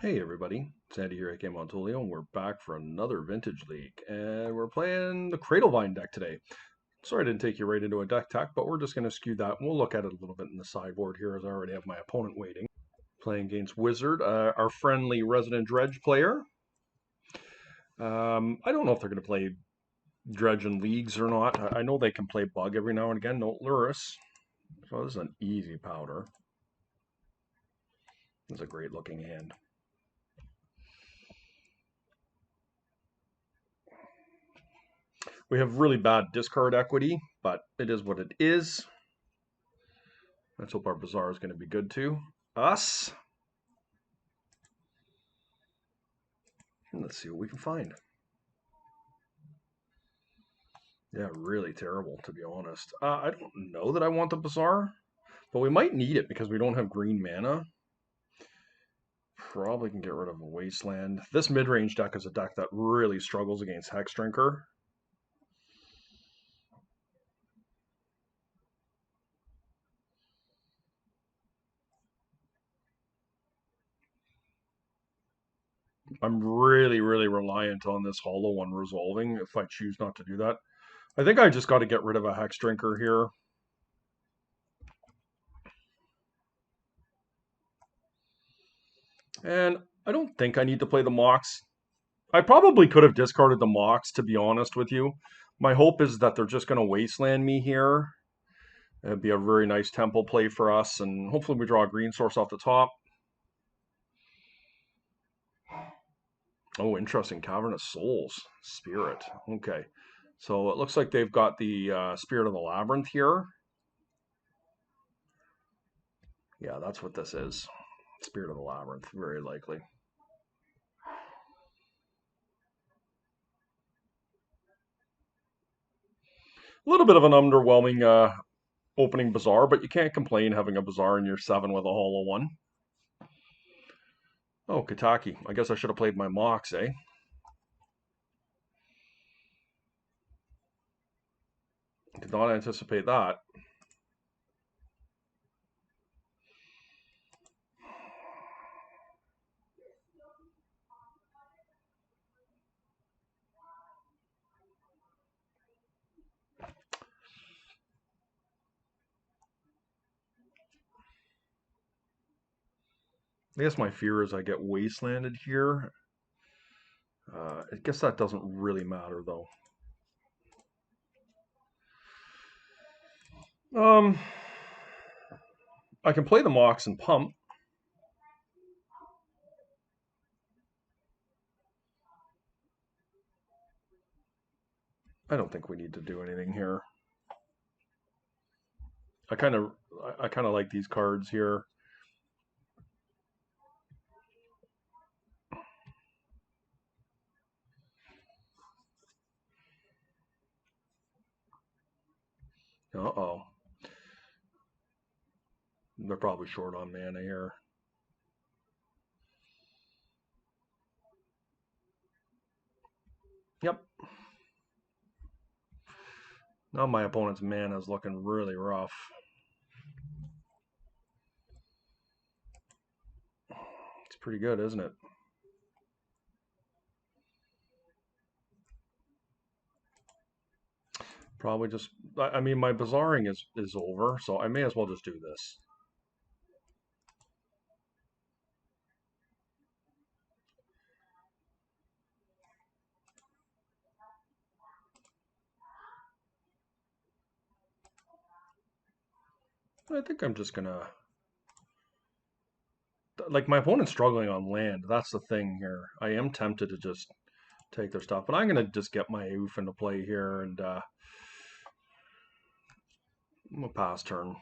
Hey everybody, Sandy here at Game on Tulio, and we're back for another Vintage League. And we're playing the CradleVine deck today. Sorry I didn't take you right into a deck tech, but we're just going to skew that. And we'll look at it a little bit in the sideboard here as I already have my opponent waiting. Playing against Wizard, our friendly Resident Dredge player. I don't know if they're going to play Dredge in leagues or not. I know they can play Bug every now and again, no Luris. So this is an easy powder. This is a great looking hand. We have really bad discard equity, but it is what it is. Let's hope our Bazaar is going to be good too. Us. And let's see what we can find. Yeah, really terrible, to be honest. I don't know that I want the Bazaar, but we might need it because we don't have green mana. Probably can get rid of a Wasteland. This mid-range deck is a deck that really struggles against Hex Drinker. I'm really reliant on this hollow one resolving if I choose not to do that. I think I just got to get rid of a Hex Drinker here. And I don't think I need to play the Mox. I probably could have discarded the Mox, to be honest with you. My hope is that they're just going to Wasteland me here. It'd be a very nice temple play for us, and hopefully we draw a green source off the top. Oh, interesting. Cavernous Souls. Spirit. Okay. So it looks like they've got the Spirit of the Labyrinth here. Yeah, that's what this is. Spirit of the Labyrinth, very likely. A little bit of an underwhelming opening Bazaar, but you can't complain having a Bazaar in your 7 with a hollow one. Oh, Kataki. I guess I should have played my Mox, eh? Did not anticipate that. I guess my fear is I get Wastelanded here. I guess that doesn't really matter, though. I can play the Mox and pump. I don't think we need to do anything here. I kind of like these cards here. Uh-oh. They're probably short on mana here. Yep. Now my opponent's mana is looking really rough. It's pretty good, isn't it? Probably just, I mean, my Bazaring is over, so I may as well just do this. I think I'm just gonna, like, my opponent's struggling on land. That's the thing here. I am tempted to just take their stuff, but I'm gonna just get my oof into play here, and I'm gonna pass turn.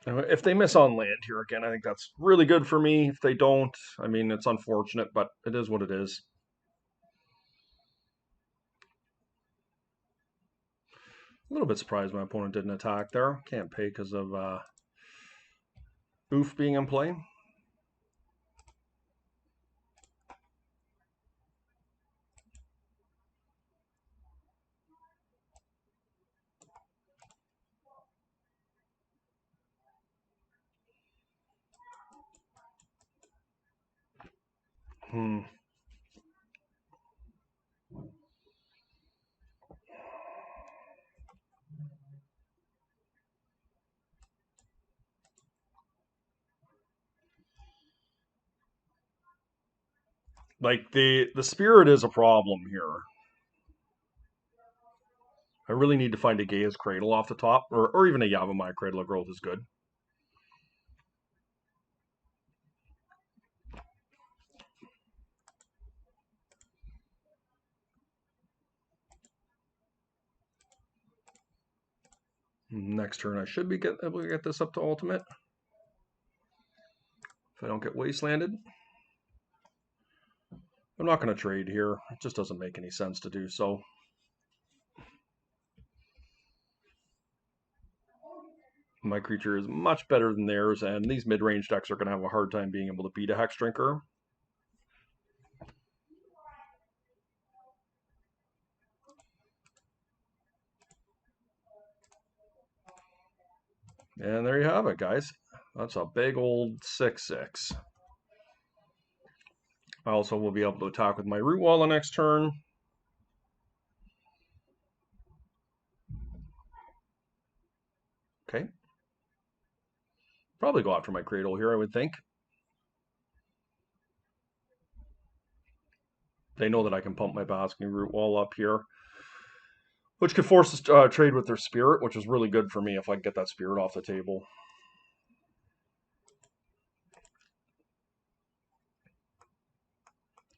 If they miss on land here again, I think that's really good for me. If they don't, I mean, it's unfortunate, but it is what it is. A little bit surprised my opponent didn't attack there. Can't pay because of oof being in play. Hmm. Like the spirit is a problem here. I really need to find a Gaia's Cradle off the top, or even a Yavimaya Cradle of Growth is good. Next turn, I should be able to get this up to ultimate. If I don't get wastelanded. I'm not going to trade here. It just doesn't make any sense to do so. My creature is much better than theirs, and these mid-range decks are going to have a hard time being able to beat a Hex Drinker. And there you have it, guys. That's a big old 6/6. I also will be able to attack with my Root Wall the next turn. Okay. Probably go after my Cradle here, I would think. They know that I can pump my Basking Root Wall up here, which could force us to trade with their Spirit, which is really good for me if I can get that Spirit off the table.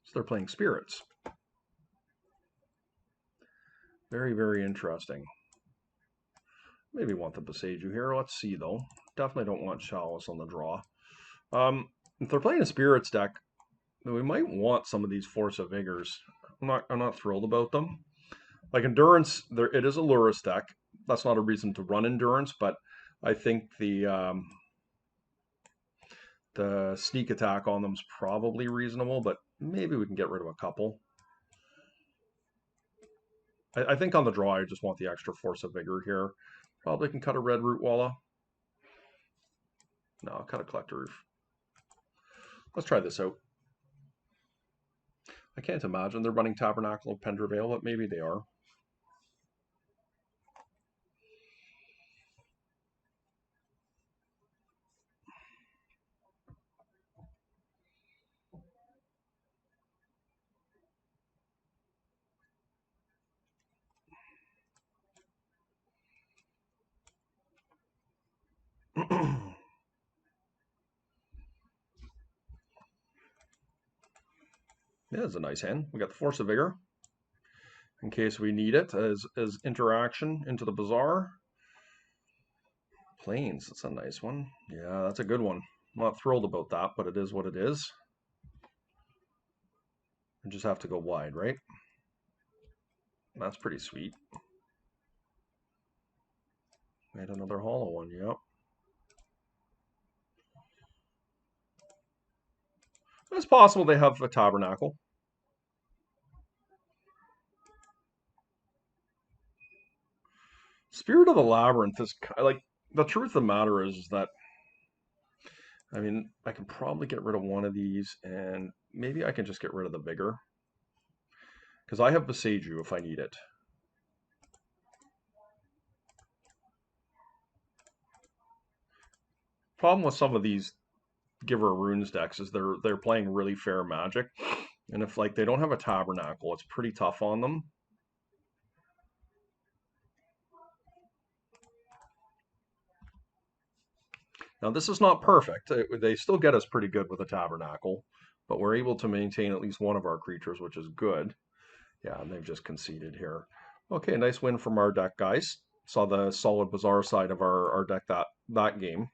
So they're playing Spirits. Very, very interesting. Maybe want the Boseiju here. Let's see, though. Definitely don't want Chalice on the draw. If they're playing a Spirits deck, then we might want some of these Force of Vigors. I'm not thrilled about them. Like Endurance, it is a Lurrus deck. That's not a reason to run Endurance, but I think the sneak attack on them is probably reasonable, but maybe we can get rid of a couple. I think on the draw, I just want the extra Force of Vigor here. Probably can cut a red Root Walla. No, I'll cut a Collector Roof. Let's try this out. I can't imagine they're running Tabernacle of Pendraveil, but maybe they are. Yeah, it's a nice hand. We got the Force of Vigor in case we need it as interaction into the Bazaar. Plains, that's a nice one. Yeah, that's a good one. I'm not thrilled about that, but it is what it is. I just have to go wide, right? That's pretty sweet. Made another hollow one, yep. It's possible they have a Tabernacle. Spirit of the Labyrinth is like, the truth of the matter is that, I mean, I can probably get rid of one of these, and maybe I can just get rid of the Vigor. Because I have Boseiju if I need it. Problem with some of these Giver of Runes decks is they're playing really fair Magic, and if like they don't have a Tabernacle, it's pretty tough on them. Now this is not perfect. They still get us pretty good with a Tabernacle, but we're able to maintain at least one of our creatures, which is good. Yeah, and they've just conceded here. Okay, nice win from our deck, guys. Saw the solid Bazaar side of our deck that game.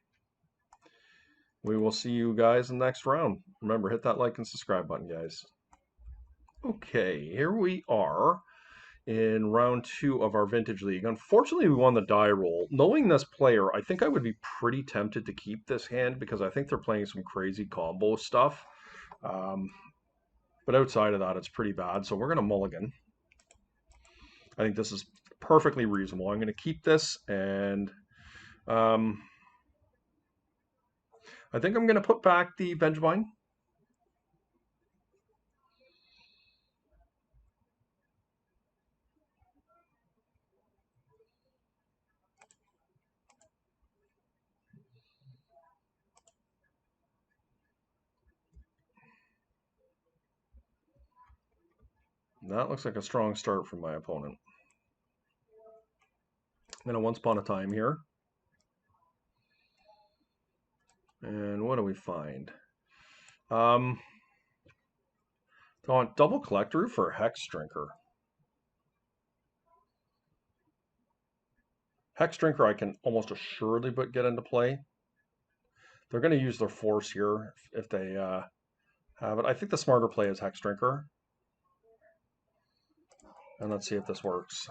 We will see you guys in the next round. Remember, hit that like and subscribe button, guys. Okay, here we are in round 2 of our Vintage League. Unfortunately, we won the die roll. Knowing this player, I think I would be pretty tempted to keep this hand because I think they're playing some crazy combo stuff. But outside of that, it's pretty bad. So we're going to mulligan. I think this is perfectly reasonable. I'm going to keep this, and I think I'm going to put back the Vengevine. That looks like a strong start from my opponent. And a Once Upon a Time here. And what do we find? I want double collector for Hex Drinker. Hex Drinker I can almost assuredly get into play. They're going to use their force here if they have it. I think the smarter play is Hex Drinker. And let's see if this works.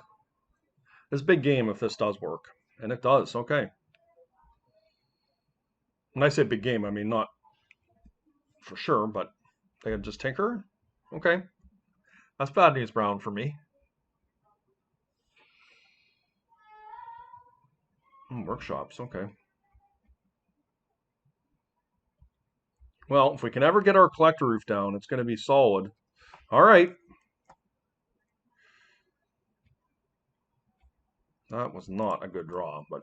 This big game if this does work. And it does, okay. When I say big game, I mean not for sure, but they can just tinker? Okay. That's bad news, Brown, for me. Workshops, okay. Well, if we can ever get our collector roof down, it's going to be solid. All right. That was not a good draw, but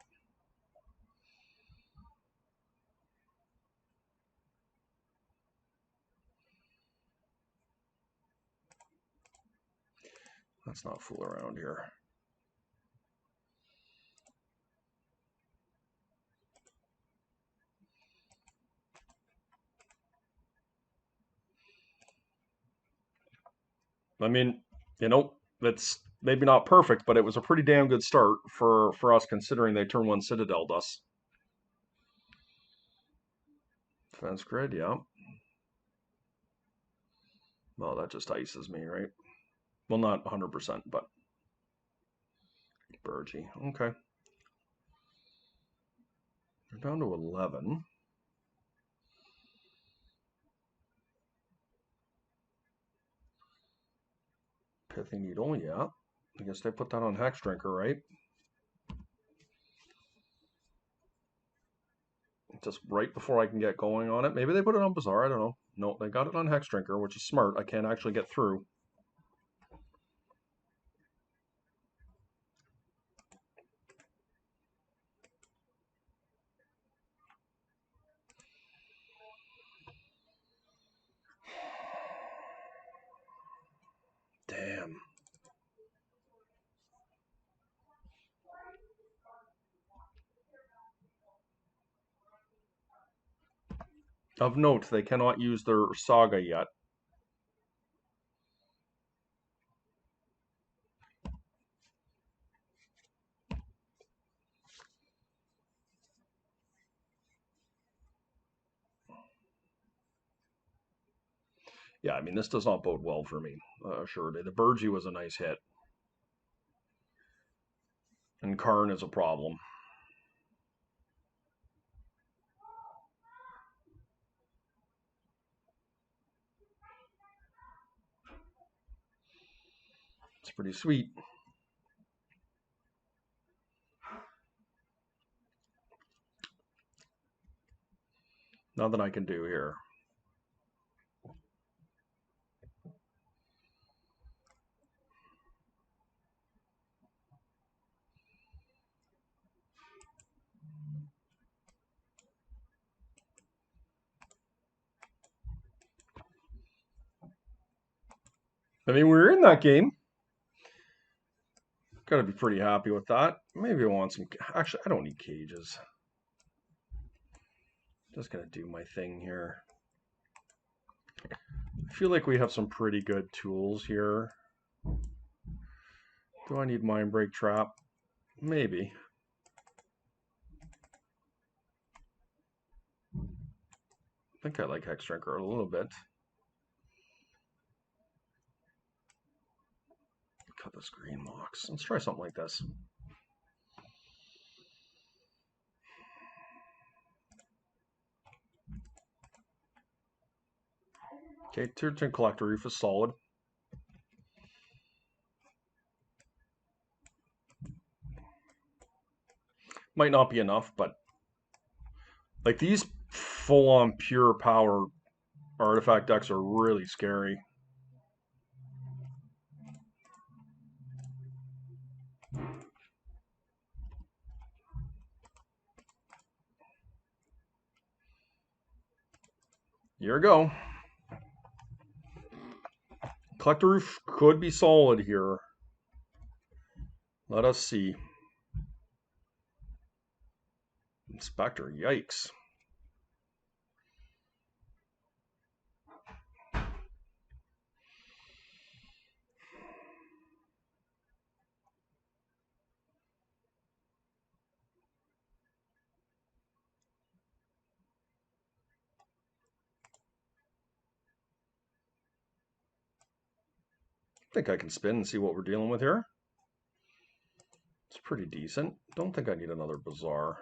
let's not fool around here. I mean, you know, it's maybe not perfect, but it was a pretty damn good start for us considering they turn one Citadel us. Defense grid, yeah. Well, that just ices me, right? Well, not 100%, but Burgee. Okay. We're down to 11. Pithy Needle, yeah. I guess they put that on Hex Drinker, right? Just right before I can get going on it. Maybe they put it on Bazaar, I don't know. No, they got it on Hex Drinker, which is smart. I can't actually get through. Damn. Of note, they cannot use their Saga yet. Yeah, I mean, this does not bode well for me, surely. The Burgee was a nice hit. And Karn is a problem. It's pretty sweet. Nothing I can do here. I mean, we were in that game. Got to be pretty happy with that. Maybe I want some... Actually, I don't need cages. Just going to do my thing here. I feel like we have some pretty good tools here. Do I need Mind Break Trap? Maybe. I think I like Hex Drinker a little bit. Cut this green box. Let's try something like this. Okay, Tier 10 Collector Reef is solid. Might not be enough, but like these full-on pure power artifact decks are really scary. Here we go. Collector Roof could be solid here. Let us see. Inspector, yikes. I think I can spin and see what we're dealing with here. It's pretty decent. Don't think I need another Bazaar.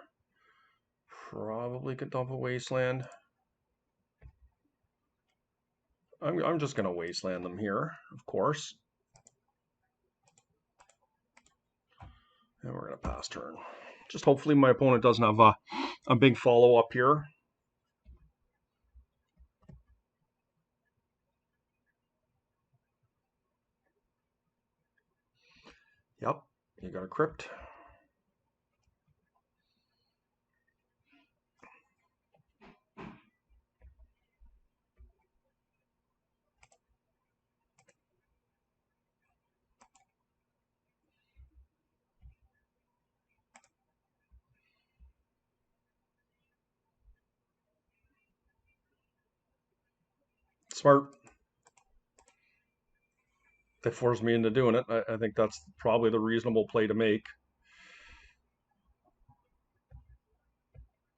Probably could dump a Wasteland. I'm just going to Wasteland them here, of course. And we're going to pass turn. Just hopefully my opponent doesn't have a big follow-up here. Yep, you got a Crypt. Smart. They forced me into doing it. I think that's probably the reasonable play to make.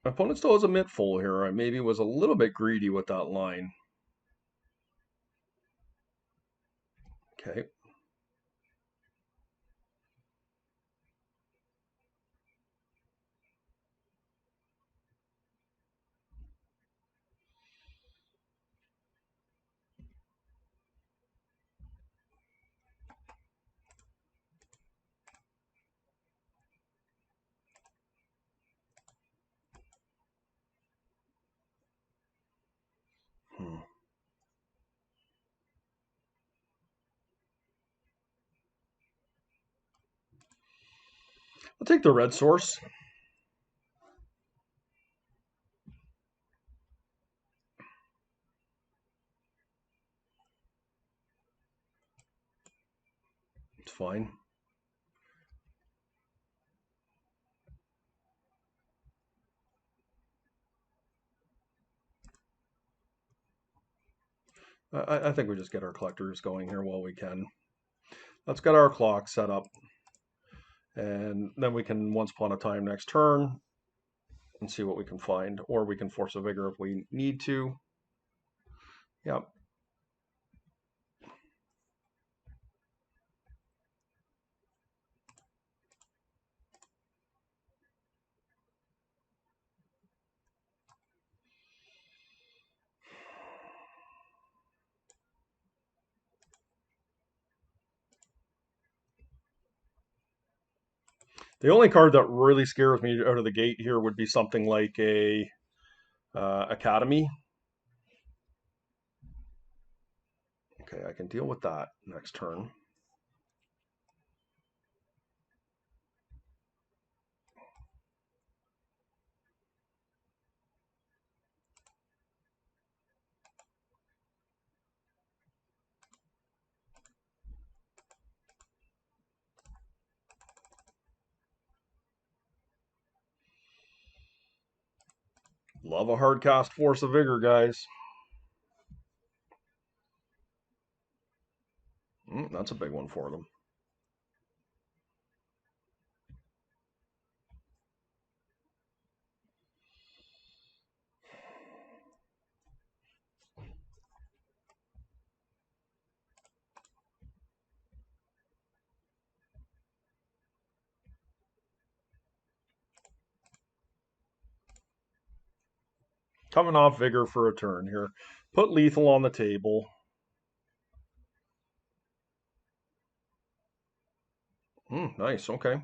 My opponent still has a mitt full here. I maybe was a little bit greedy with that line. Okay. I'll take the red source. It's fine. I think we just get our collectors going here while we can. Let's get our clock set up. And then we can, once upon a time, next turn, and see what we can find. Or we can force a vigor if we need to. Yep. The only card that really scares me out of the gate here would be something like a Academy. Okay, I can deal with that next turn. Love a hard cast Force of Vigor, guys. That's a big one for them. Coming off Vigor for a turn here. Put lethal on the table. Nice, okay.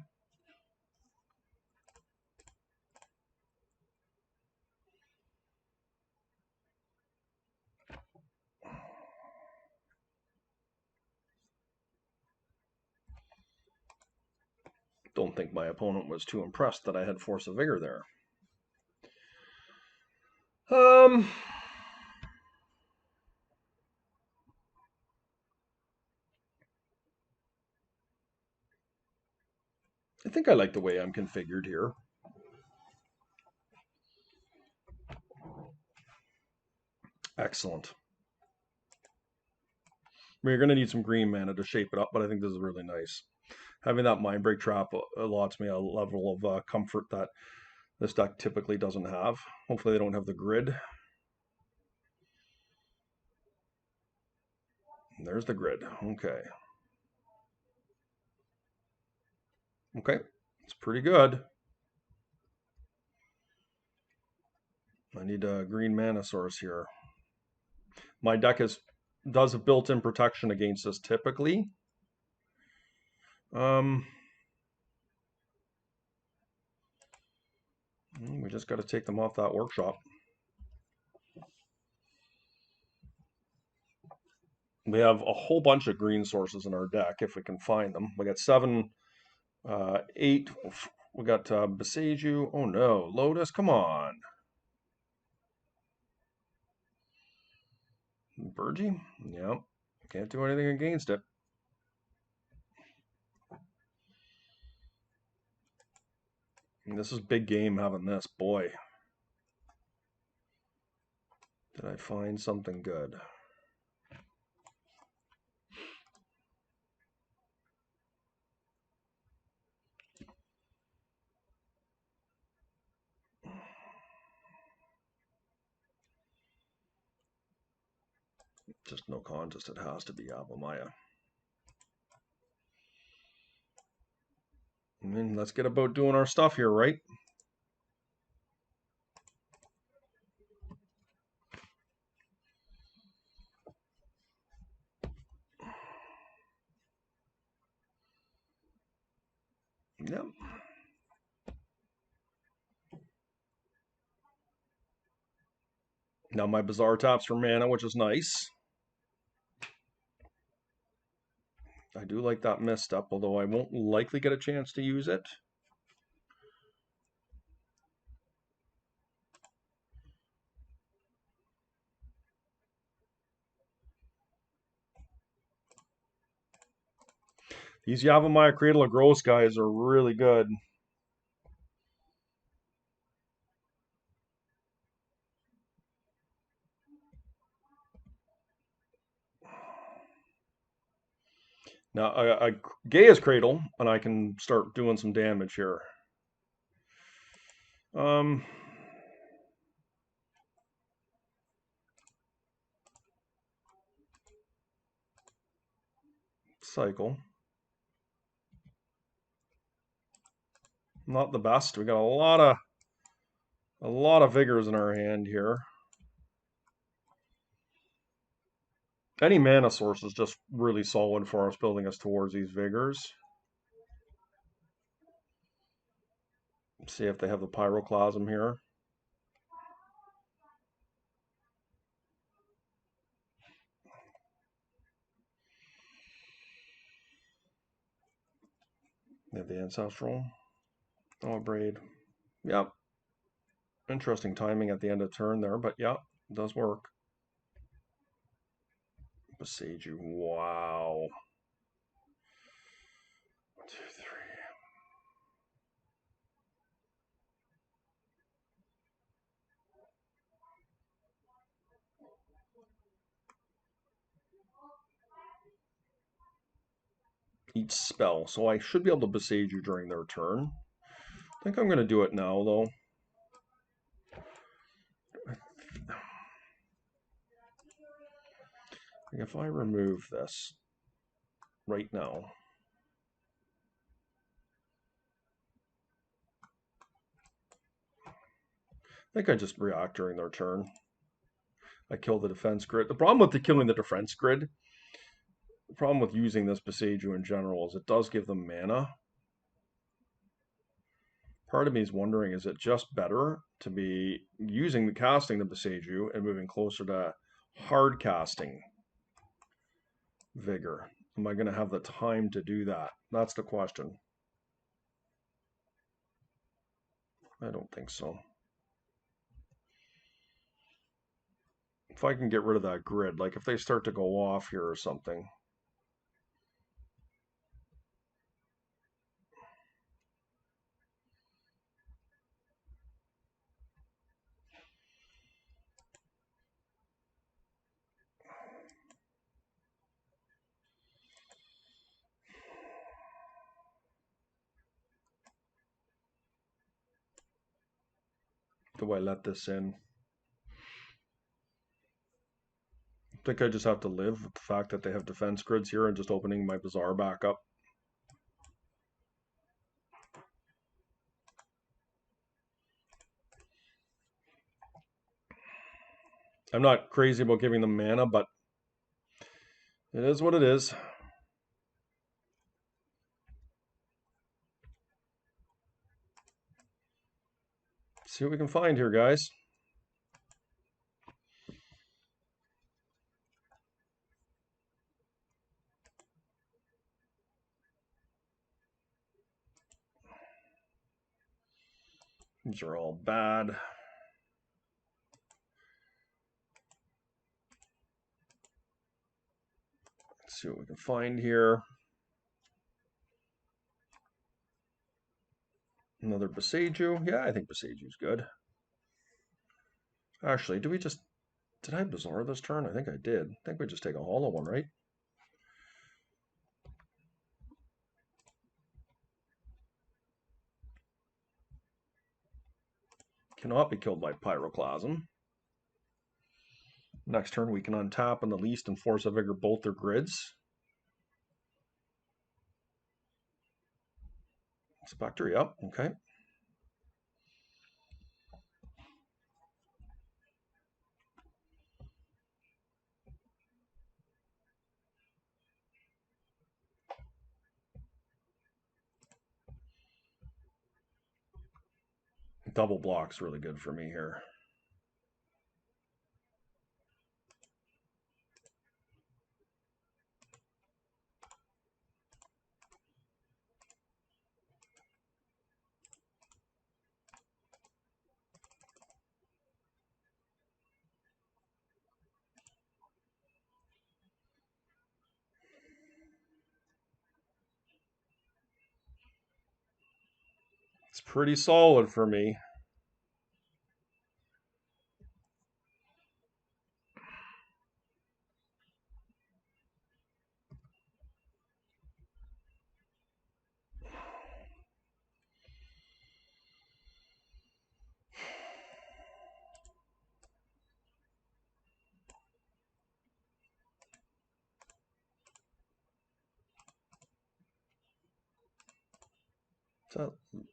Don't think my opponent was too impressed that I had Force of Vigor there. I think I like the way I'm configured here. Excellent. You're going to need some green mana to shape it up, but I think this is really nice. Having that Mindbreak Trap allots me a level of comfort that this deck typically doesn't have. Hopefully they don't have the grid. There's the grid. Okay. Okay. It's pretty good. I need a green mana source here. My deck does have built-in protection against this typically. We just got to take them off that workshop. We have a whole bunch of green sources in our deck if we can find them. We got 7, 8. We got Boseiju. Oh no, Lotus, come on. Burgie? Yep. Can't do anything against it. And this is big game having this. Boy. Did I find something good? Just no contest. It has to be Abelmaya. I mean, let's get about doing our stuff here, right? Yep. Now my Bazaar taps for mana, which is nice. I do like that misstep, although I won't likely get a chance to use it. These Yavimaya Cradle of Gross guys are really good. Now, I Gaia's Cradle, and I can start doing some damage here. Cycle. Not the best. We got a lot of vigors in our hand here. Any mana source is just really solid for us, building us towards these vigors. See if they have the Pyroclasm here. They have the Ancestral. Oh, a Braid. Yep. Interesting timing at the end of turn there, but yeah, it does work. Boseiju. Wow. 1, 2, 3. Each spell, so I should be able to Boseiju during their turn. I think I'm going to do it now, though. If I remove this right now, I think I just react during their turn. I kill the defense grid. The problem with killing the defense grid, the problem with using this Boseiju in general is it does give them mana. Part of me is wondering, is it just better to be casting the Boseiju and moving closer to hard casting vigor? Am I going to have the time to do that? That's the question. I don't think so. If I can get rid of that grid, like if they start to go off here or something. Do I let this in? I think I just have to live with the fact that they have defense grids here and just opening my Bazaar back up. I'm not crazy about giving them mana, but it is what it is. See what we can find here, guys. These are all bad. Let's see what we can find here. Another Boseiju. Yeah, I think Boseju's good. Actually, did I Bazaar this turn? I think I did. I think we just take a hollow one, right? Cannot be killed by Pyroclasm. Next turn we can untap on the Least and Force of Vigor both their grids. Spectre, yep, okay. Double block's really good for me here. It's pretty solid for me.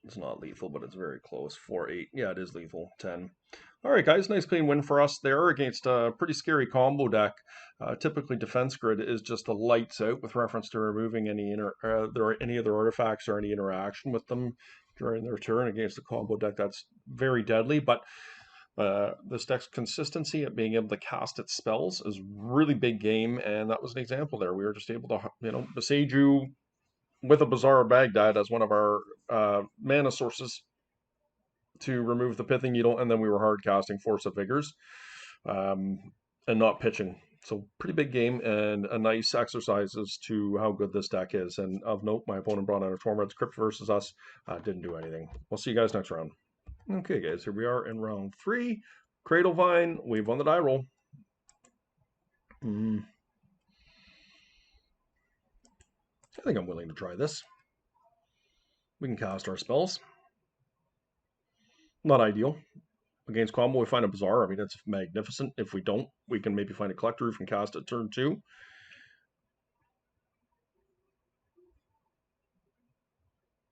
It's not lethal, but it's very close. 4-8. Yeah, it is lethal. 10. All right, guys. Nice clean win for us there against a pretty scary combo deck. Typically, defense grid is just the lights out with reference to removing any any other artifacts or any interaction with them during their turn against a combo deck. That's very deadly, but this deck's consistency at being able to cast its spells is really big game, and that was an example there. We were just able to, Boseiju with a Bazaar of Baghdad as one of our mana sources to remove the Pithing Needle, and then we were hard casting Force of Vigors and not pitching. So pretty big game and a nice exercise as to how good this deck is. And of note, my opponent brought out a Tormod's Crypt versus us. Didn't do anything. We'll see you guys next round. Okay, guys, here we are in round 3. CradleVine, we've won the die roll. I think I'm willing to try this. We can cast our spells. Not ideal. Against combo, we find a Bazaar. I mean, it's magnificent. If we don't, we can maybe find a Collector Roof and cast it turn 2.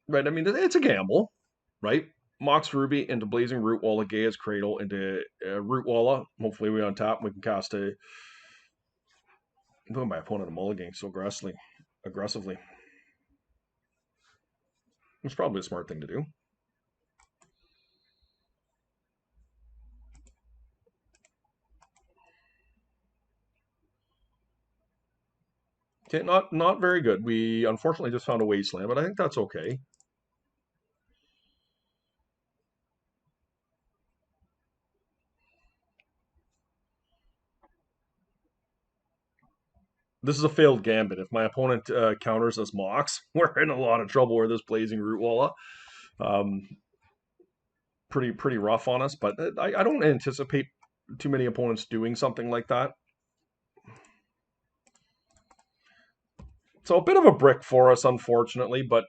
Right, I mean, it's a gamble, right? Mox Ruby into Blazing Root Walla, Gaia's Cradle into Root Walla. Hopefully we untap and we can cast a... I'm putting my opponent a mulligan so aggressively. It's probably a smart thing to do. Okay, not very good. We unfortunately just found a Wasteland, but I think that's okay. This is a failed gambit. If my opponent counters as Mox, we're in a lot of trouble with this Blazing Root Walla. Pretty rough on us, but I don't anticipate too many opponents doing something like that. So a bit of a brick for us, unfortunately, but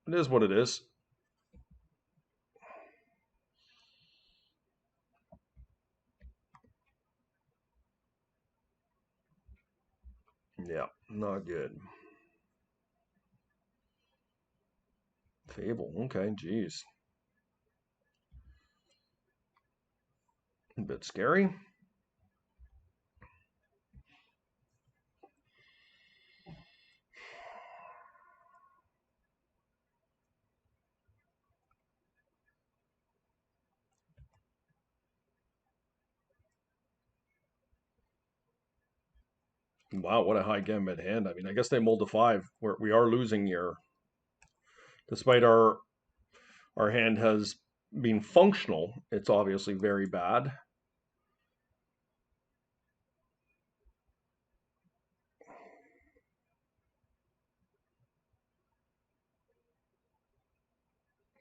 it is what it is. Yeah, not good. Fable. Okay, geez. A bit scary. Wow, what a high gambit hand. I mean, I guess they mulled to 5. We are losing here. Despite our hand has been functional, it's obviously very bad.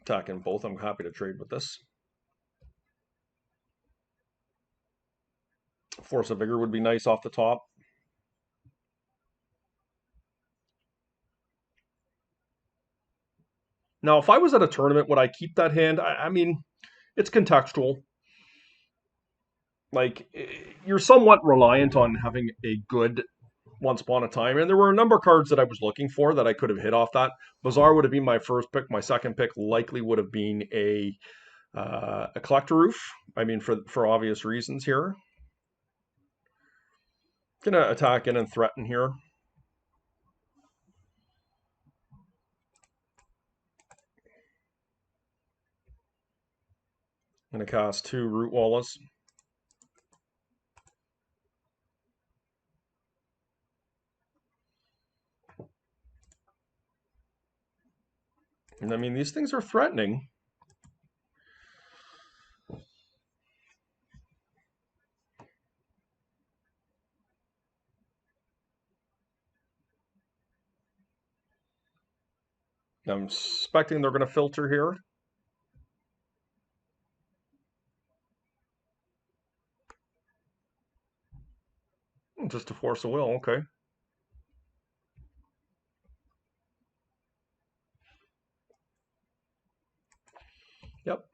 Attacking both, I'm happy to trade with this. Force of Vigor would be nice off the top. Now, if I was at a tournament, would I keep that hand? I mean, it's contextual. Like, you're somewhat reliant on having a good once upon a time. And there were a number of cards that I was looking for that I could have hit off that. Bazaar would have been my first pick. My second pick likely would have been a collector roof. I mean, for obvious reasons here. Gonna attack in and threaten here. Gonna cast 2 Root Wallas. And I mean, these things are threatening. I'm expecting they're going to filter here. Just to force a will, okay. Yep.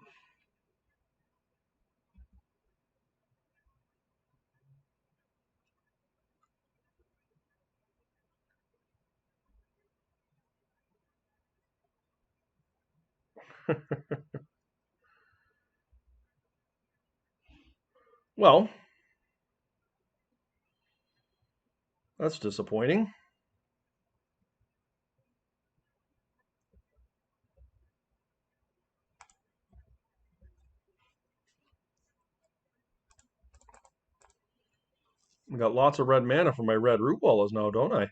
Well, that's disappointing. I got lots of red mana for my red Root Wallas now, don't I?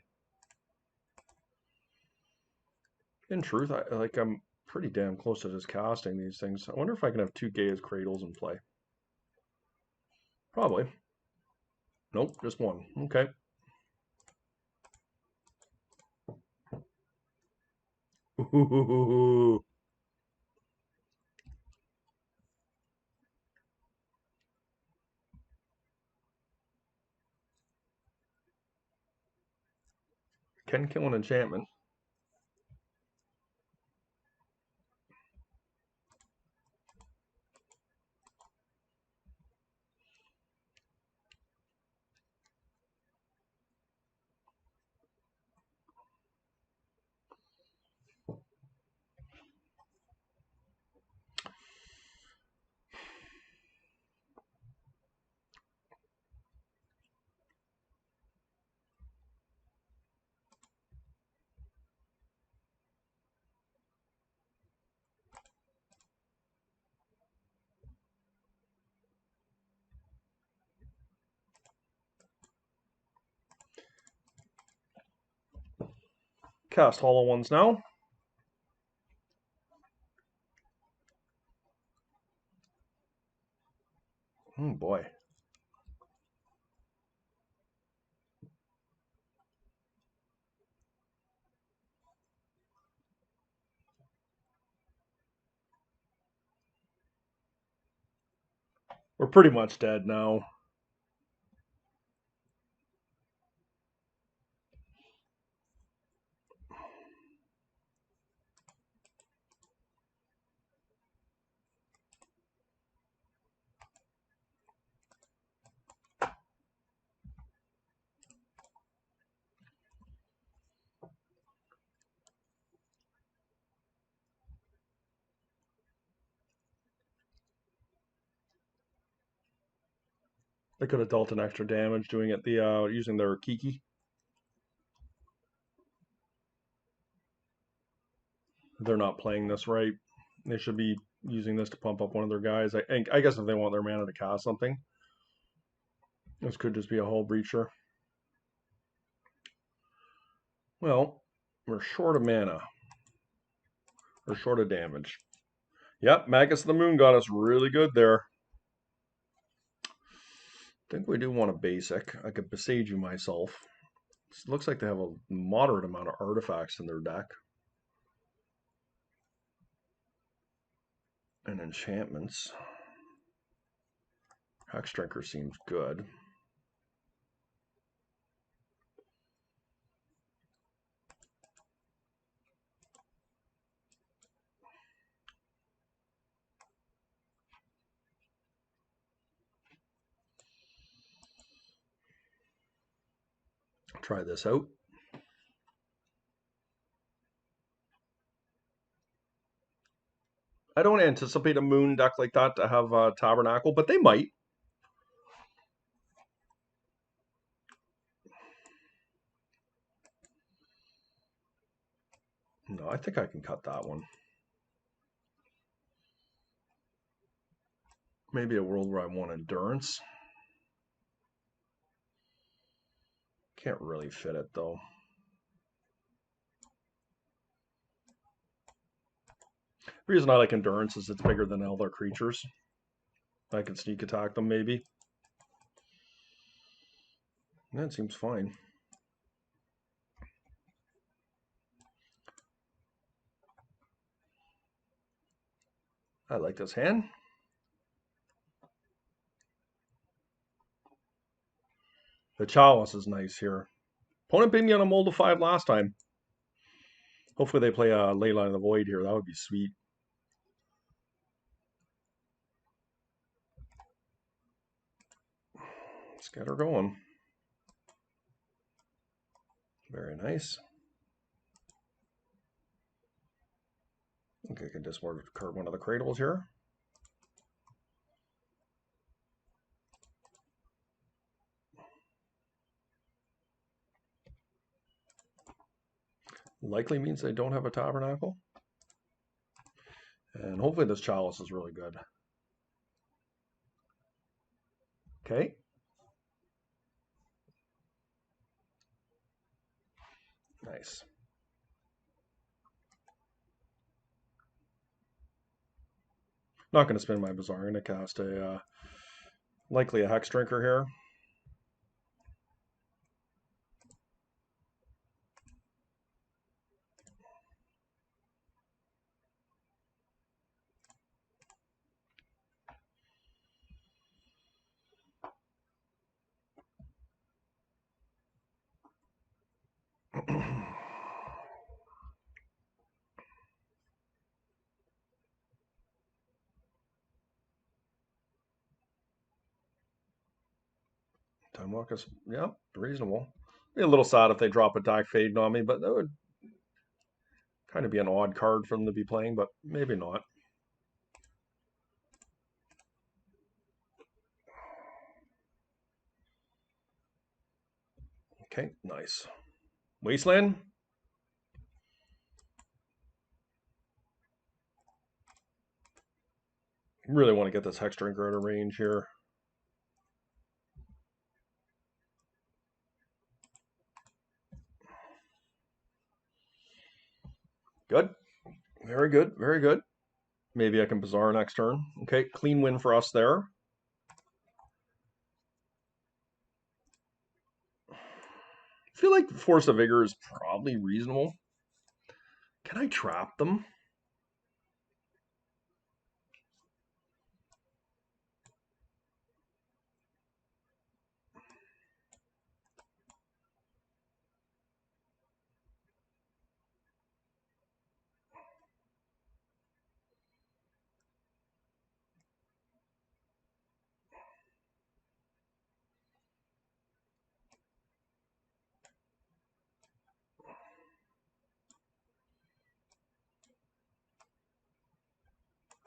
In truth, I'm pretty damn close to just casting these things. I wonder if I can have 2 Gaea's Cradles in play. Probably. Nope, just 1. Okay. Ooh. Can kill an enchantment. Cast Hollow Ones now. Oh boy. We're pretty much dead now. They could have dealt an extra damage doing it using their Kiki. They're not playing this right. They should be using this to pump up one of their guys. I guess if they want their mana to cast something, this could just be a hull breacher. Well, we're short of mana. We're short of damage. Yep, Magus of the Moon got us really good there. I think we do want a basic. I could besage you myself. It looks like they have a moderate amount of artifacts in their deck. And enchantments. Hexdrinker seems good. Try this out. I don't anticipate a moon deck like that to have a Tabernacle, but they might. No, I think I can cut that one. Maybe a world where I want endurance. Can't really fit it though. The reason I like endurance is it's bigger than other creatures. I can sneak attack them maybe. That seems fine. I like this hand. The Chalice is nice here. Opponent beat me on a mold of 5 last time. Hopefully they play a Leyline of the Void here. That would be sweet. Let's get her going. Very nice. I think I can discard one of the cradles here. Likely means they don't have a Tabernacle. And hopefully this Chalice is really good. Okay. Nice. Not going to spin my Bazaar. I'm going to cast likely a Hexdrinker here. Time Walk is, yeah, reasonable. Be a little sad if they drop a Dark Fade on me, but that would kind of be an odd card for them to be playing, but maybe not. Okay, nice. Wasteland. Really want to get this Hexdrinker out of range here. Good. Very good. Very good. Maybe I can Bazaar next turn. Okay, clean win for us there. I feel like Force of Vigor is probably reasonable. Can I trap them?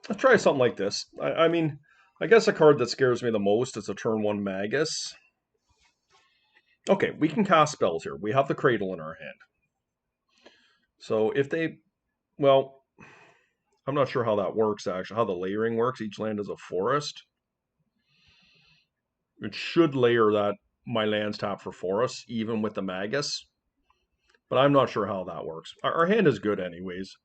Let's try something like this. I mean, I guess a card that scares me the most is a turn 1 Magus. Okay, we can cast spells here. We have the Cradle in our hand. So if they, well, I'm not sure how that works actually, how the layering works. Each land is a forest. It should layer that my lands tap for forests, even with the Magus. But I'm not sure how that works. Our hand is good anyways.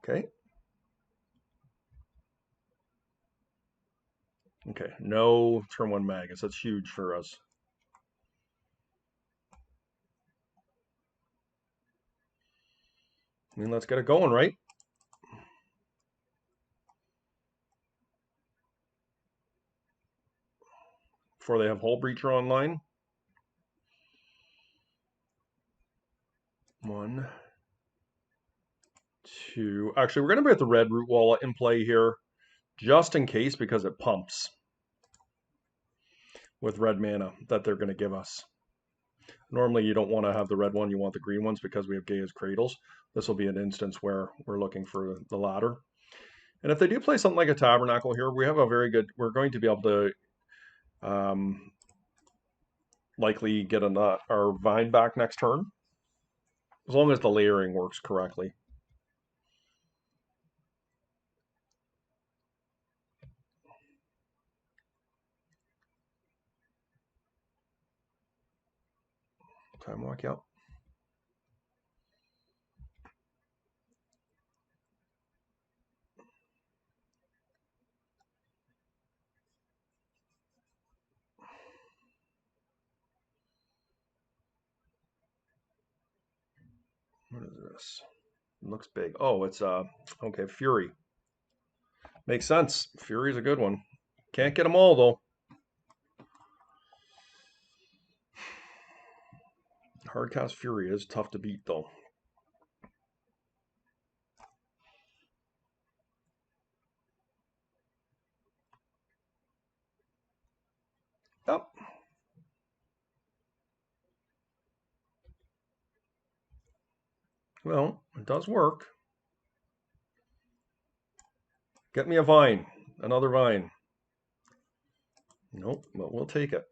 Okay. Okay, no turn 1 Magus. That's huge for us. I mean, let's get it going, right? Before they have Hull Breacher online. 1, 2. Actually, we're going to put the red root wall in play here, just in case, because it pumps with red mana that they're going to give us. Normally, you don't want to have the red one, you want the green ones because we have Gaia's Cradles. This will be an instance where we're looking for the latter. And if they do play something like a Tabernacle here, we have a very good, we're going to be able to likely get our Vine back next turn, as long as the layering works correctly. Time walk out. What is this? It looks big. Oh, it's okay, Fury. Makes sense. Fury's a good one. Can't get them all though. Hardcast Fury is tough to beat though. Yep. Well, it does work. Get me a Vine. Another Vine. Nope, but we'll take it.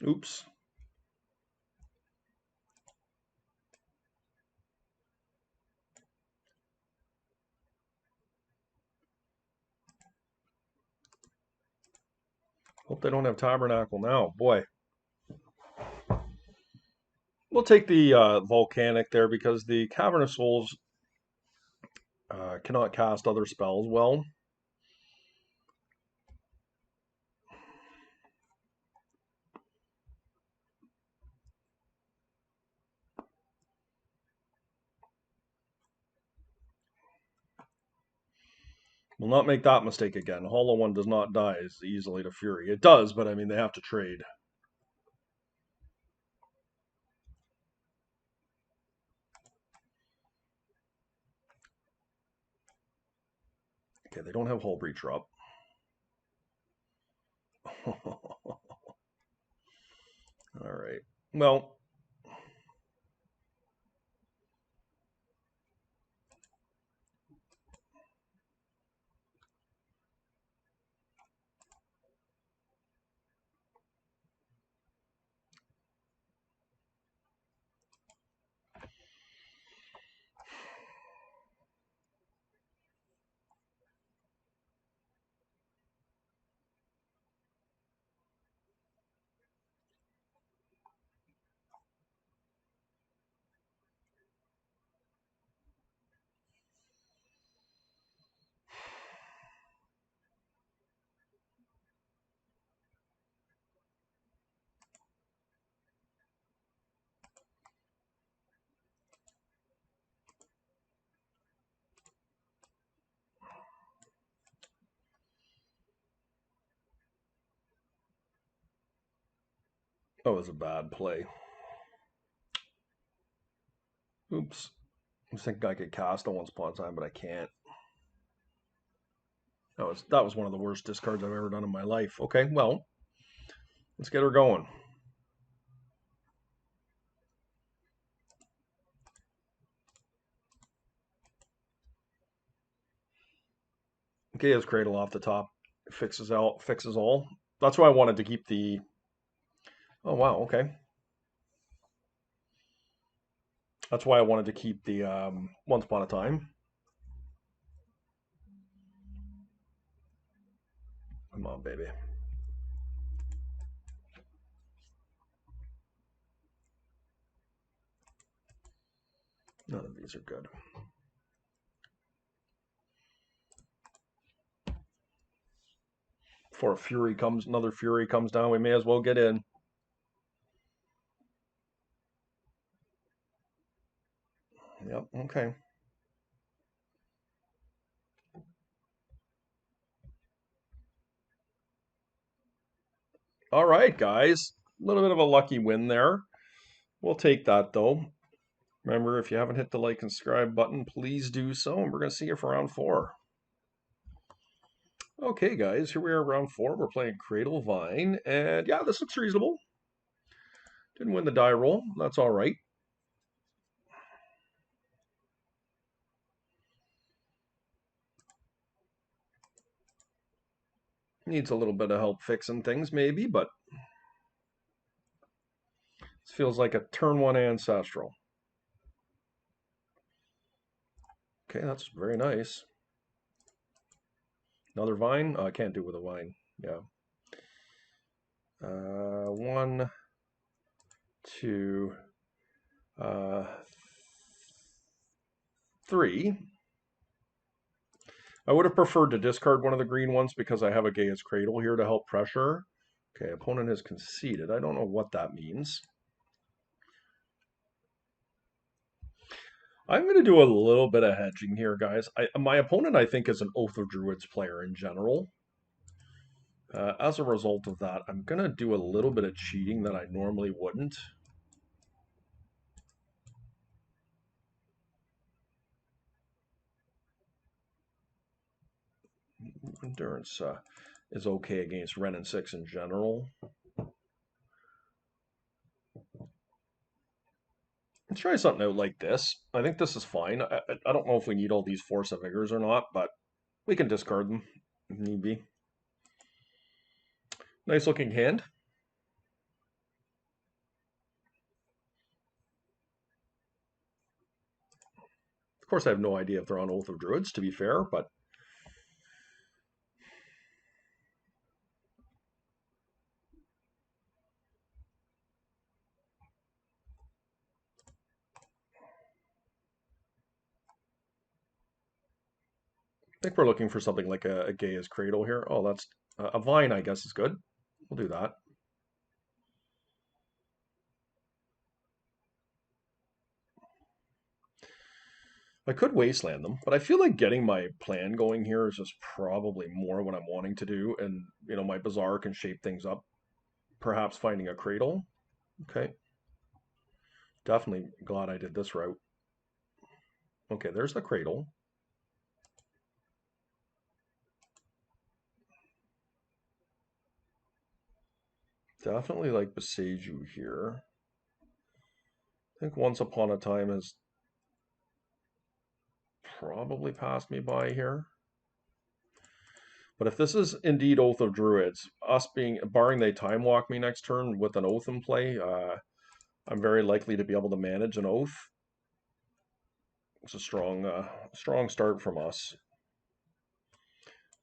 Oops. Hope they don't have Tabernacle now. Boy. We'll take the Volcanic there because the Cavern of Souls cannot cast other spells well. Will not make that mistake again. Hollow One does not die as easily to Fury. It does, but I mean, they have to trade. Okay, they don't have Hull Breacher up. All right. Well, That was a bad play. Oops. I was thinking I could cast on Once Upon a Time, but I can't. That was one of the worst discards I've ever done in my life. Okay, well, let's get her going. Okay, his Cradle off the top fixes all. That's why I wanted to keep the. Oh wow, okay. That's why I wanted to keep the Once Upon a Time. Come on, baby. None of these are good. Before another Fury comes down, we may as well get in. Yep, okay. All right, guys. A little bit of a lucky win there. We'll take that, though. Remember, if you haven't hit the like and subscribe button, please do so. And we're going to see you for round 4. Okay, guys, here we are, round 4. We're playing Cradle Vine. And yeah, this looks reasonable. Didn't win the die roll. That's all right. Needs a little bit of help fixing things, maybe, but this feels like a turn 1 Ancestral. Okay, that's very nice. Another Vine? Oh, I can't do it with a Vine. Yeah. 1, 2, 3. I would have preferred to discard one of the green ones because I have a Gaia's Cradle here to help pressure. Okay, opponent has conceded. I don't know what that means. I'm going to do a little bit of hedging here, guys. My opponent, I think, is an Oath of Druids player in general. As a result of that, I'm going to do a little bit of cheating that I normally wouldn't. Endurance is okay against Ren and 6 in general. Let's try something out like this. I think this is fine. I don't know if we need all these Force of Vigors or not, but we can discard them if need be. Nice looking hand. Of course, I have no idea if they're on Oath of Druids, to be fair, but I think we're looking for something like a Gaia's Cradle here. Oh, that's a Vine, I guess, is good. We'll do that. I could Wasteland them, but I feel like getting my plan going here is just probably more what I'm wanting to do, and my Bazaar can shape things up. Perhaps finding a Cradle. Okay. Definitely glad I did this route. Okay, there's the Cradle. Definitely like Beseju here. I think Once Upon a Time has probably passed me by here. But if this is indeed Oath of Druids, barring they time walk me next turn with an Oath in play, I'm very likely to be able to manage an Oath. It's a strong start from us.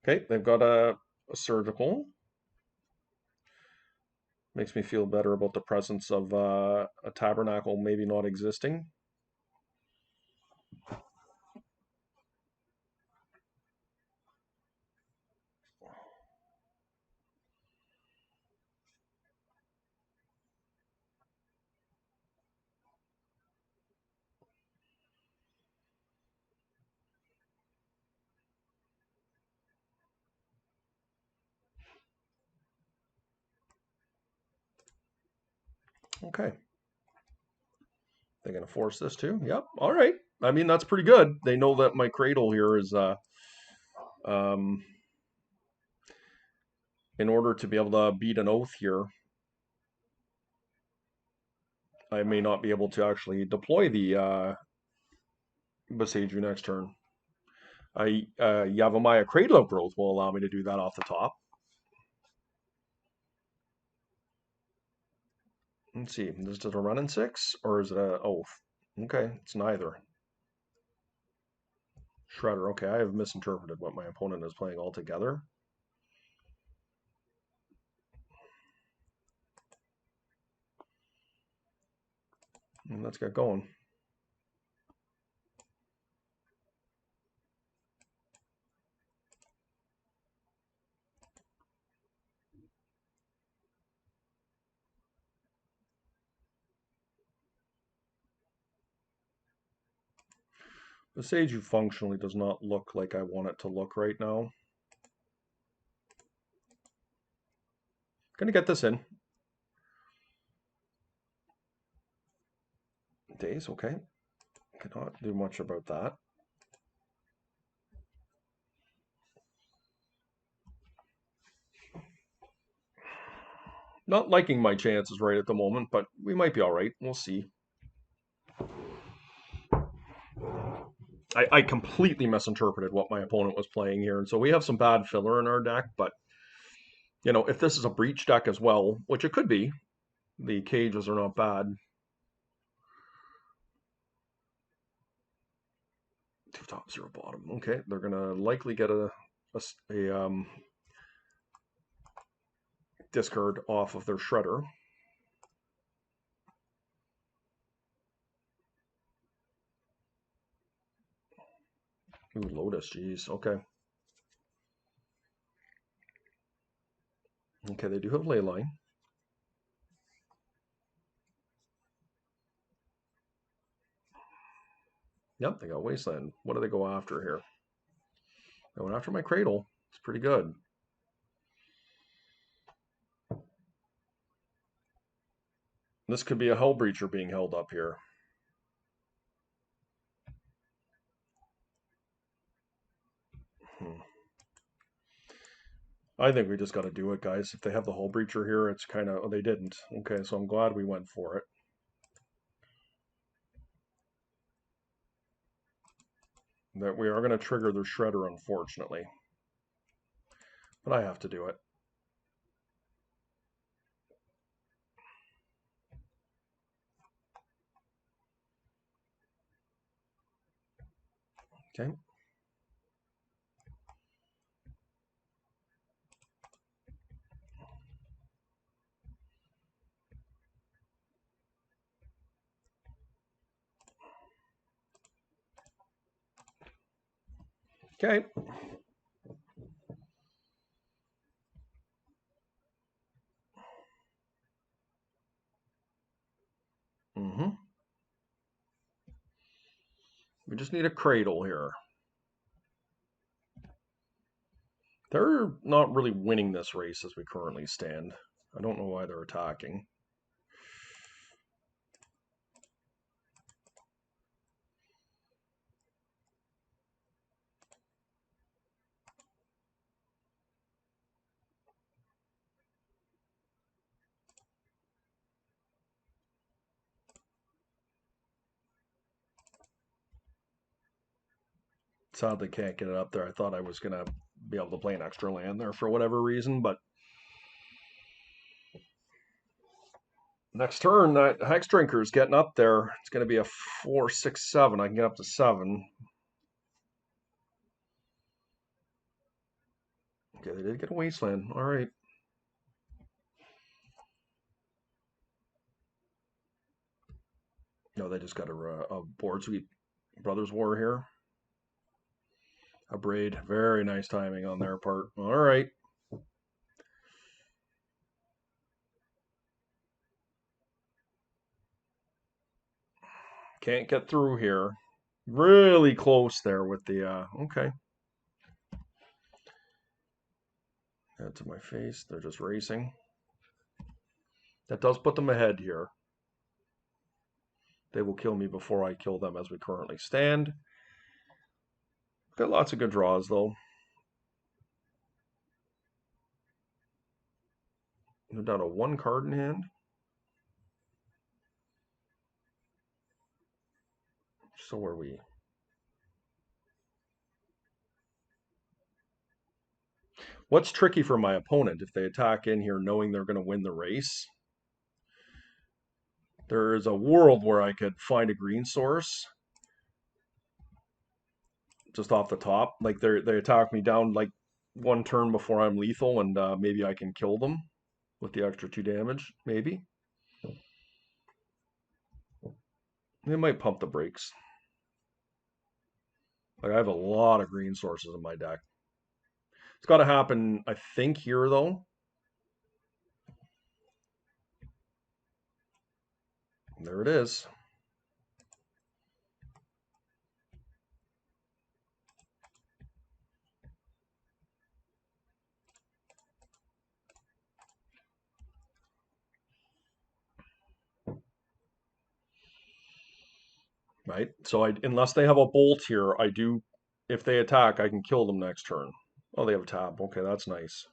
Okay, they've got a Surgical. Makes me feel better about the presence of a Tabernacle maybe not existing. Okay. They're going to force this too. Yep. All right. I mean, that's pretty good. They know that my cradle here is, um, in order to be able to beat an oath here, I may not be able to actually deploy the Besage you next turn. Yavimaya Cradle of Growth will allow me to do that off the top. Let's see, is it a run in 6 or is it a oath? Okay, it's neither. Shredder, okay, I have misinterpreted what my opponent is playing altogether. And let's get going. The Seiju functionally does not look like I want it to look right now. Gonna get this in. Days, okay. Cannot do much about that. Not liking my chances right at the moment, but we might be all right. We'll see. I completely misinterpreted what my opponent was playing here, and so we have some bad filler in our deck, but you know, if this is a breach deck as well, which it could be, the cages are not bad. 2 top, 0 bottom. Okay, they're gonna likely get a discard off of their shredder. Ooh, Lotus, geez, okay. Okay, they do have Leyline. Yep, they got Wasteland. What do they go after here? They went after my Cradle. It's pretty good. This could be a Hellbreacher being held up here. I think we just got to do it, guys. If they have the Hellbreacher here, it's kind of... Oh, they didn't. Okay, so I'm glad we went for it. That we are going to trigger their Shredder, unfortunately. But I have to do it. Okay. Okay. We just need a Cradle here. They're not really winning this race as we currently stand. I don't know why they're attacking. Sadly, can't get it up there. I thought I was going to be able to play an extra land there for whatever reason, but next turn, that Hex Drinker is getting up there. It's going to be a 4, 6, 7. I can get up to 7. Okay, they did get a Wasteland. All right. No, they just got a board sweep. Brothers War here. A Braid. Very nice timing on their part. All right. Can't get through here. Really close there with the, okay. Head to my face. They're just racing. That does put them ahead here. They will kill me before I kill them as we currently stand. Got lots of good draws, though. We're down to 1 card in hand. So are we. What's tricky for my opponent if they attack in here knowing they're going to win the race? There is a world where I could find a green source just off the top. Like they attack me down like 1 turn before I'm lethal, and maybe I can kill them with the extra 2 damage. Maybe. They might pump the brakes. Like I have a lot of green sources in my deck. It's got to happen, I think, here though. There it is. Right? So unless they have a bolt here, I do, if they attack, I can kill them next turn. Oh, they have a tab. Okay, that's nice.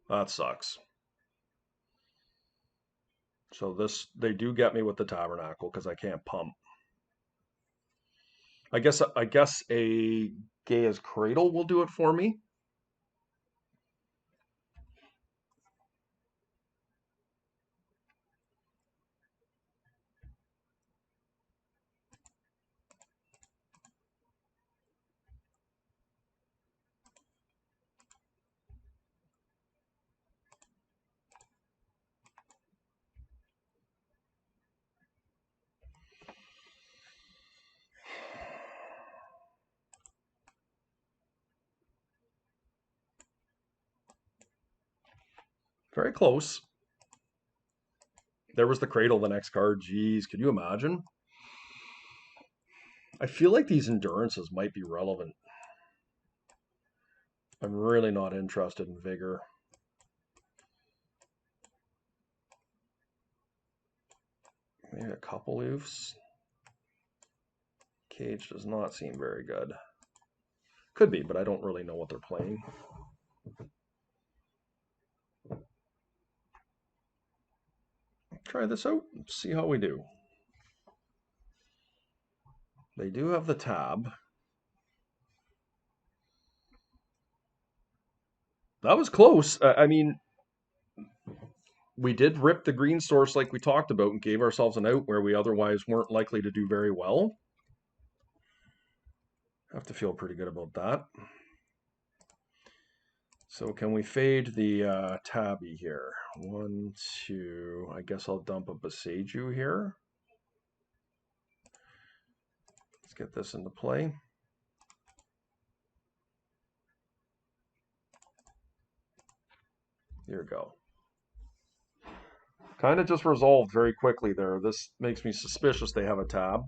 That sucks. So they do get me with the tabernacle because I can't pump. I guess a Gaia's Cradle will do it for me. Very close. There was the Cradle, the next card. Jeez, could you imagine? I feel like these endurances might be relevant. I'm really not interested in Vigor. Maybe a couple oofs. Cage does not seem very good. Could be, but I don't really know what they're playing. Try this out, see how we do. They do have the tab. That was close. I mean, we did rip the green source like we talked about and gave ourselves an out where we otherwise weren't likely to do very well. Have to feel pretty good about that. So can we fade the tabby here? 1, 2. I guess I'll dump a Boseiju here. Let's get this into play. Here we go. Kind of just resolved very quickly there. This makes me suspicious they have a tab.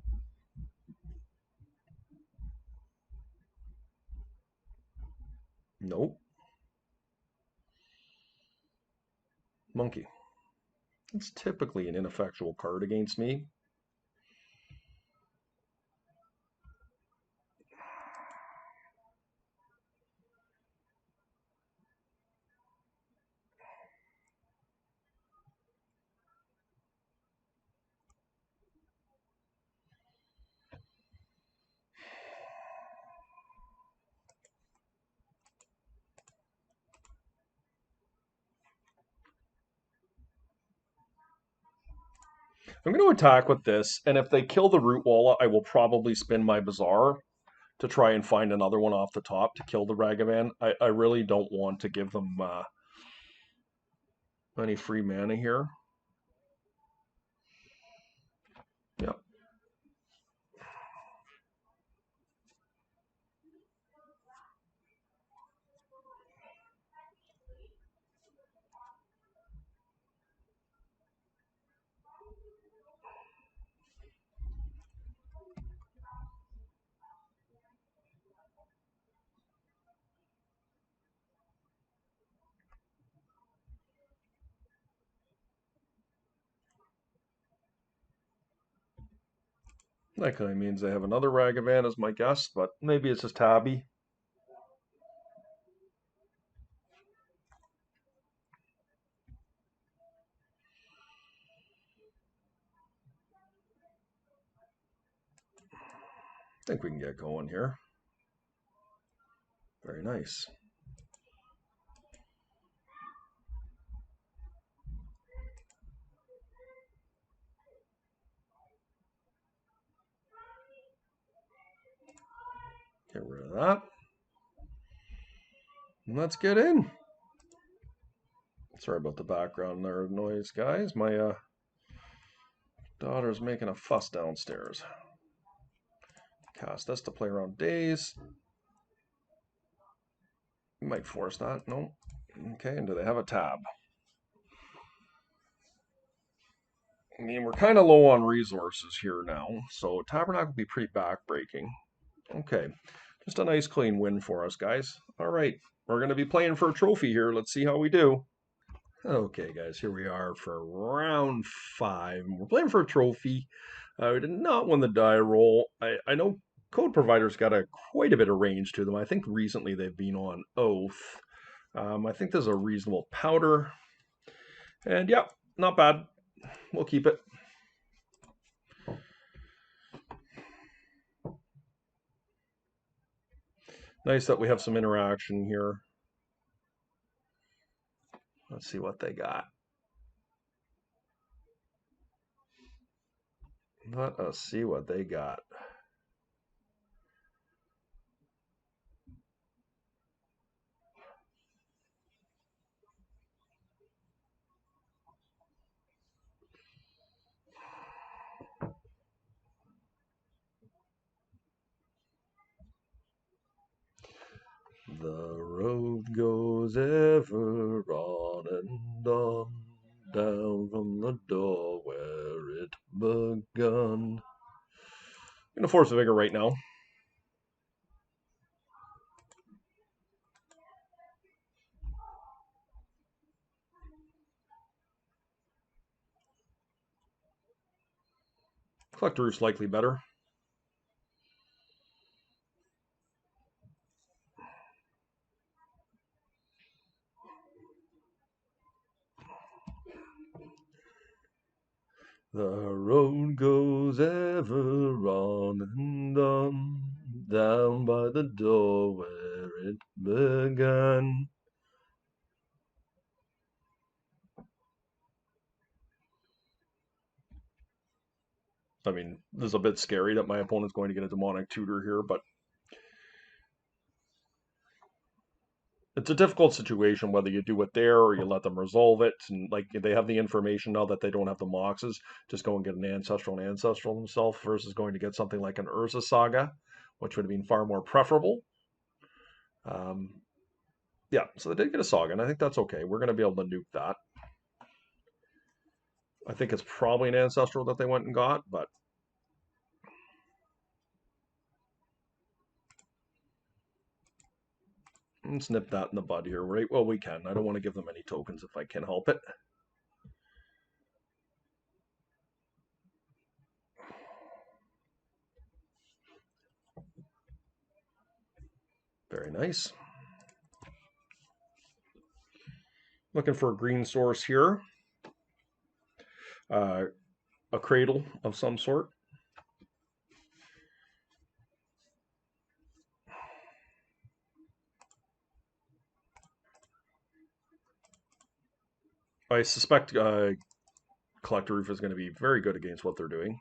Nope. Monkey. It's typically an ineffectual card against me. I'm going to attack with this, and if they kill the Root Walla, I will probably spin my Bazaar to try and find another one off the top to kill the Ragavan. I really don't want to give them any free mana here. Yep. Likely means they have another Ragavan as my guess, but maybe it's just Tabby. I think we can get going here. Very nice. Get rid of that. And let's get in. Sorry about the background there noise, guys. My daughter's making a fuss downstairs. Cast this to play around days. You might force that. No. Okay, and do they have a tab? I mean, we're kind of low on resources here now, so Tabernacle will be pretty backbreaking. Okay, just a nice clean win for us, guys. All right, we're going to be playing for a trophy here. Let's see how we do. Okay, guys, here we are for round 5. We're playing for a trophy. We did not win the die roll. I know code providers got quite a bit of range to them. I think recently they've been on Oath. I think there's a reasonable powder. And yeah, not bad. We'll keep it. Nice that we have some interaction here. Let's see what they got. Let us see what they got. The road goes ever on and on, down from the door where it begun. I'm gonna force a vigor right now. Collector Roof's likely better. The road goes ever on and on, down by the door where it began. I mean, this is a bit scary that my opponent's going to get a demonic tutor here, but it's a difficult situation whether you do it there or you let them resolve it. And like they have the information now that they don't have the Moxes, just go and get an ancestral themselves versus going to get something like an Urza Saga, which would have been far more preferable. Yeah, so they did get a Saga, and I think that's okay. We're going to be able to nuke that. I think it's probably an ancestral that they went and got, but let's nip that in the bud here, right? Well, we can. I don't want to give them any tokens if I can help it. Very nice. Looking for a green source here. A cradle of some sort. I suspect Collector Roof is going to be very good against what they're doing.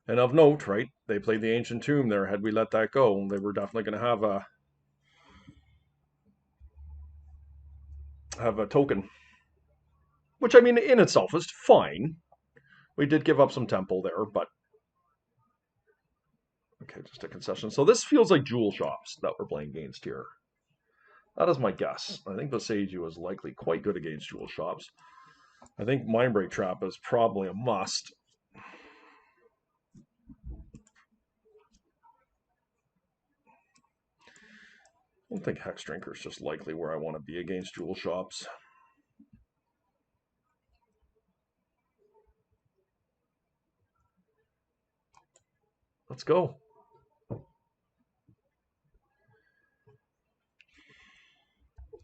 And of note, right, they played the Ancient Tomb there. Had we let that go, they were definitely going to have a token. Which, I mean, in itself is fine. We did give up some temple there, but... Okay, just a concession. So this feels like jewel shops that we're playing against here. That is my guess. I think Boseiju is likely quite good against jewel shops. I think Mindbreak Trap is probably a must. I don't think Hex Drinker is just likely where I want to be against jewel shops. Let's go.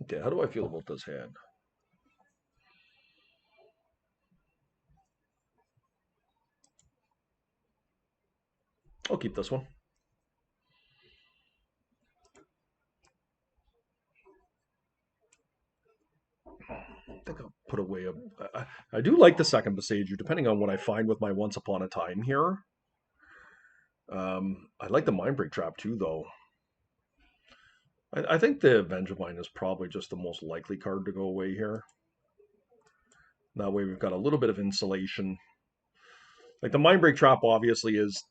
Okay, how do I feel about this hand? I'll keep this one. I think I'll put away a. I do like the second Besage, depending on what I find with my Once Upon a Time here. I like the Mindbreak Trap too, though. I think the Vengevine is probably just the most likely card to go away here. That way we've got a little bit of insulation. Like the Mindbreak Trap obviously is,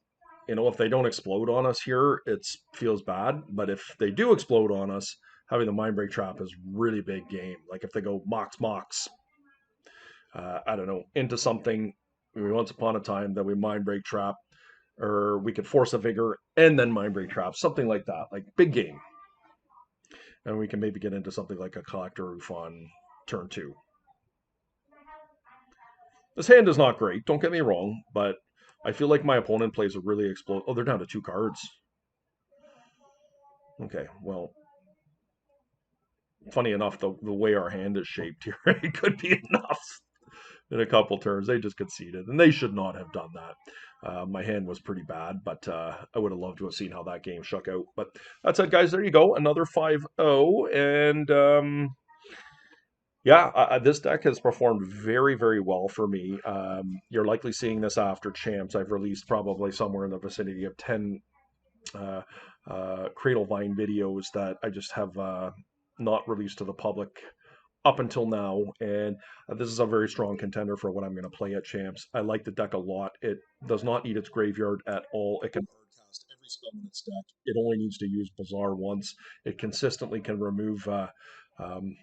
if they don't explode on us here, it feels bad. But if they do explode on us, having the Mindbreak Trap is really big game. Like if they go Mox, I don't know, into something once upon a time that we Mindbreak Trap, or we could Force a Vigor and then Mindbreak Trap, something like that. Like big game. And we can maybe get into something like a Collector Roof on turn 2. This hand is not great, don't get me wrong, but I feel like my opponent plays a really explode. Oh, they're down to 2 cards. Okay, well, funny enough, the way our hand is shaped here, it could be enough in a couple turns. They just conceded, and they should not have done that. My hand was pretty bad, but I would have loved to have seen how that game shook out. But that's it, guys. There you go. Another 5-0. And yeah, this deck has performed very, very well for me. You're likely seeing this after Champs. I've released probably somewhere in the vicinity of 10 uh, CradleVine videos that I just have not released to the public up until now, and this is a very strong contender for what I'm going to play at Champs. I like the deck a lot. It does not eat its graveyard at all. It can cast every spell in its deck. It only needs to use Bazaar once. It consistently can remove um,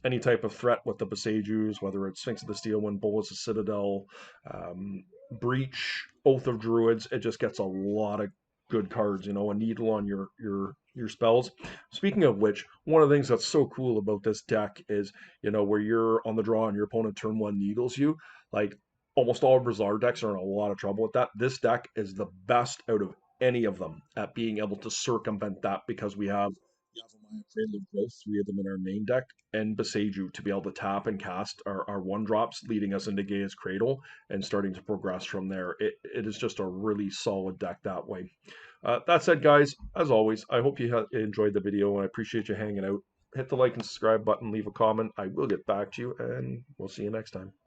any type of threat with the Besajus, whether it's Sphinx of the Steel One, Bolas of Citadel, Breach, Oath of Druids. It just gets a lot of good cards, a needle on your spells. Speaking of which, one of the things that's so cool about this deck is, where you're on the draw and your opponent turn 1 needles you, like almost all Bazaar decks are in a lot of trouble with that. This deck is the best out of any of them at being able to circumvent that, because we have Yavimaya, Cradle of Growth, 3 of them in our main deck, and Besaju to be able to tap and cast our 1-drops, leading us into Gaia's Cradle and starting to progress from there. It is just a really solid deck that way. That said, guys, as always, I hope you enjoyed the video, and I appreciate you hanging out. Hit the like and subscribe button, leave a comment. I will get back to you, and we'll see you next time.